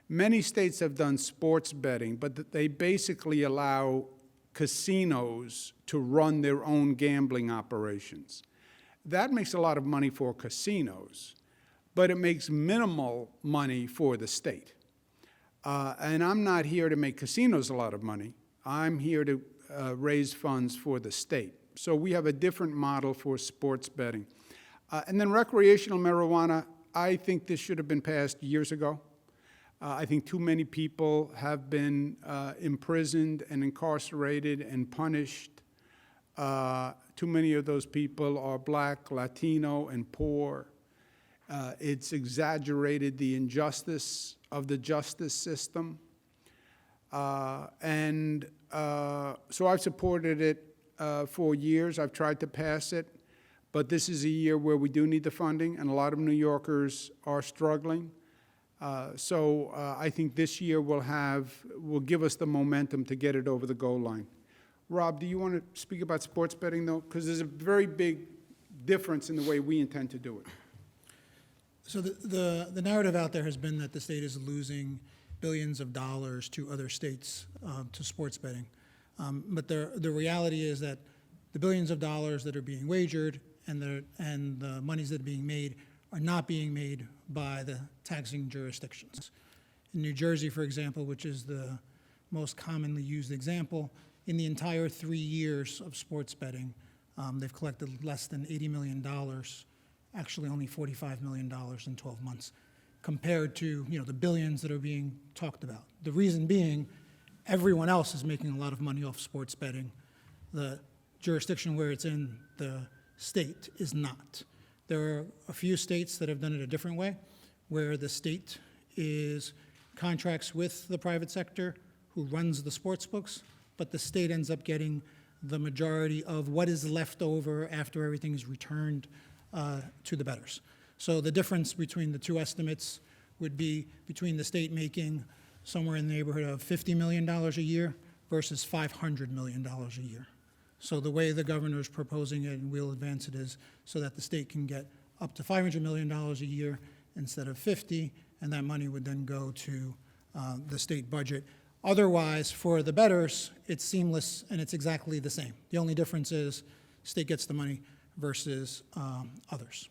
Many states have done sports betting, but they basically allow casinos to run their own gambling operations. That makes a lot of money for casinos, but it makes minimal money for the state. And I'm not here to make casinos a lot of money. I'm here to raise funds for the state. So we have a different model for sports betting. And then recreational marijuana, I think this should have been passed years ago. I think too many people have been imprisoned and incarcerated and punished. Too many of those people are Black, Latino, and poor. It's exaggerated the injustice of the justice system. So I've supported it for years. I've tried to pass it. But this is a year where we do need the funding, and a lot of New Yorkers are struggling. So I think this year will give us the momentum to get it over the goal line. Rob, do you want to speak about sports betting, though? Because there's a very big difference in the way we intend to do it. So the narrative out there has been that the state is losing billions of dollars to other states to sports betting. But the reality is that the billions of dollars that are being wagered and the monies that are being made are not being made by the taxing jurisdictions. In New Jersey, for example, which is the most commonly used example, in the entire 3 years of sports betting, they've collected less than $80 million, actually only $45 million in 12 months, compared to the billions that are being talked about. The reason being, everyone else is making a lot of money off sports betting. The jurisdiction where it's in, the state, is not. There are a few states that have done it a different way, where the state is contracts with the private sector who runs the sports books, but the state ends up getting the majority of what is left over after everything is returned to the bettors. So the difference between the two estimates would be between the state making somewhere in the neighborhood of $50 million a year versus $500 million a year. So the way the governor is proposing it, and we'll advance it, is so that the state can get up to $500 million a year instead of 50, and that money would then go to the state budget. Otherwise, for the bettors, it's seamless and it's exactly the same. The only difference is state gets the money versus others.